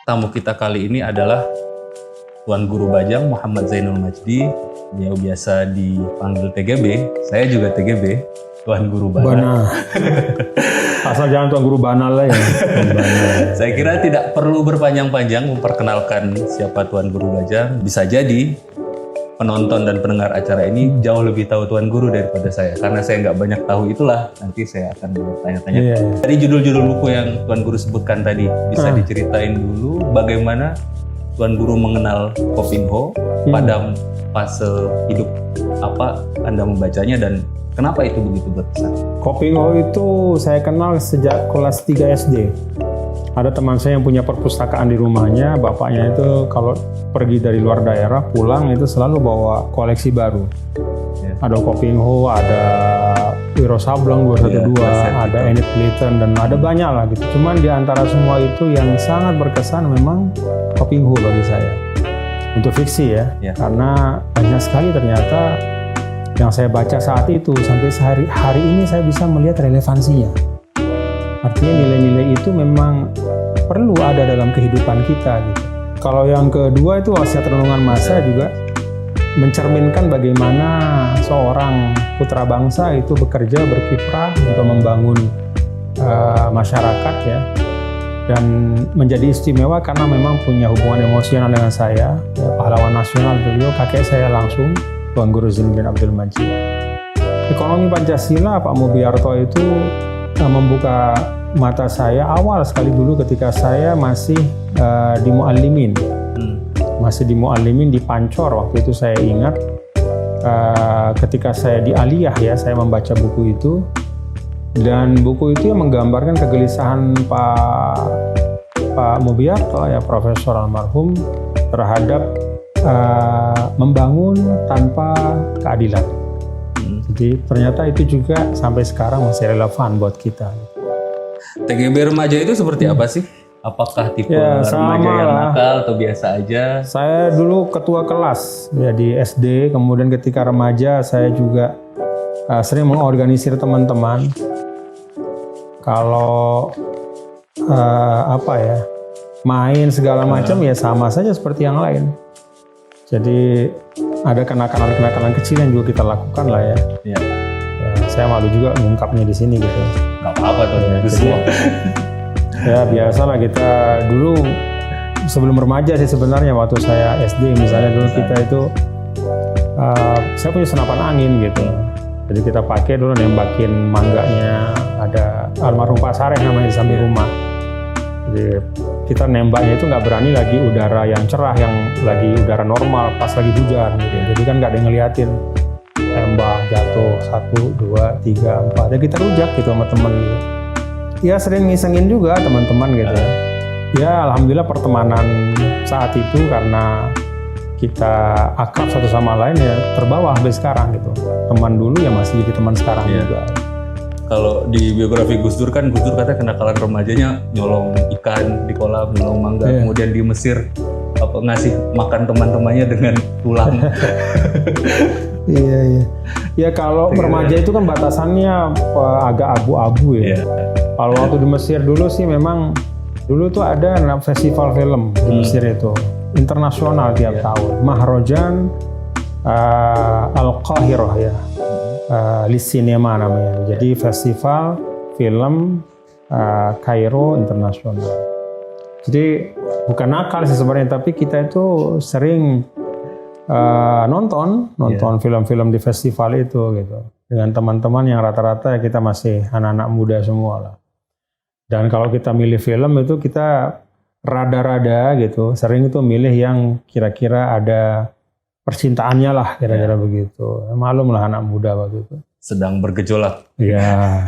Tamu kita kali ini adalah Tuan Guru Bajang Muhammad Zainul Majdi. Beliau biasa dipanggil TGB. Saya juga TGB, Tuan Guru Bana. Asal jangan Tuan Guru Bana lah ya. Saya kira tidak perlu berpanjang-panjang memperkenalkan siapa Tuan Guru Bajang. Bisa jadi penonton dan pendengar acara ini jauh lebih tahu Tuan Guru daripada saya. Karena saya nggak banyak tahu itulah, nanti saya akan bertanya-tanya. Dari judul-judul buku yang Tuan Guru sebutkan tadi, bisa diceritain dulu bagaimana Tuan Guru mengenal Kopingho, pada fase hidup apa Anda membacanya dan kenapa itu begitu berkesan? Kopingho itu saya kenal sejak kelas 3 SD. Ada teman saya yang punya perpustakaan di rumahnya, bapaknya itu kalau pergi dari luar daerah pulang itu selalu bawa koleksi baru. Ada Kopingho, ada Wiro Sableng 212, ada Enid Blyton, dan ada banyak lah gitu. Cuman di antara semua itu yang sangat berkesan memang Kopingho bagi saya. Untuk fiksi ya, karena banyak sekali ternyata yang saya baca saat itu, sampai hari ini saya bisa melihat relevansinya. Artinya nilai-nilai itu memang perlu ada dalam kehidupan kita gitu. Kalau yang kedua itu wasiat renungan masa juga mencerminkan bagaimana seorang putra bangsa itu bekerja berkiprah untuk membangun masyarakat ya, dan menjadi istimewa karena memang punya hubungan emosional dengan saya ya, pahlawan nasional beliau, kakek saya langsung, Tuan Guru Zainuddin Abdul Majid. Ekonomi Pancasila Pak Mubiarto itu membuka mata saya awal sekali dulu ketika saya masih di Muallimin. Masih di Muallimin di Pancor waktu itu saya ingat ketika saya di Aliyah ya, saya membaca buku itu, dan buku itu yang menggambarkan kegelisahan Pak Mubiarto ya, Profesor almarhum, terhadap membangun tanpa keadilan. Jadi ternyata itu juga sampai sekarang masih relevan buat kita. TGB remaja itu seperti apa sih? Apakah tipe remaja yang nakal atau biasa aja? Saya dulu ketua kelas ya di SD, kemudian ketika remaja saya juga sering mengorganisir teman-teman. Kalau main segala macam ya sama saja seperti yang lain. Jadi ada kenakalan-kenakalan kecil yang juga kita lakukan lah ya. Ya, saya malu juga mengungkapnya di sini gitu. Gak apa-apa tuh. Ya biasalah kita dulu sebelum remaja sih sebenarnya, waktu saya SD misalnya dulu kita itu saya punya senapan angin gitu. Jadi kita pakai dulu nembakin mangganya, ada almarhum Pak Sareh namanya di samping rumah. Jadi kita nembaknya itu nggak berani lagi udara yang cerah, yang lagi udara normal pas lagi hujan gitu. Jadi kan nggak ada yang ngeliatin, tembak jatuh 1, 2, 3, 4. Ya kita rujak gitu sama temen gitu. Ya sering ngisengin juga teman-teman gitu ya. Ya alhamdulillah pertemanan saat itu karena kita akrab satu sama lain ya terbawa sampai sekarang gitu. Teman dulu ya masih jadi teman sekarang juga. Kalau di biografi Gus Dur kan, Gus Dur kata kenakalan remajanya nyolong ikan di kolam, nyolong mangga, kemudian di Mesir ngasih makan teman-temannya dengan tulang. Iya. Ya kalau remaja itu kan batasannya agak abu-abu ya. Kalau waktu di Mesir dulu sih memang dulu tuh ada festival film di Mesir itu internasional tiap tahun. Mahrojan Al-Qahirah ya. Lissinema namanya. Jadi festival film Kairo internasional. Jadi bukan nakal sih sebenarnya, tapi kita itu sering nonton film-film di festival itu gitu. Dengan teman-teman yang rata-rata kita masih anak-anak muda semua lah. Dan kalau kita milih film itu kita rada-rada gitu, sering itu milih yang kira-kira ada percintaannya lah, kira-kira begitu. Malum lah anak muda waktu itu. Sedang bergejolak. Iya.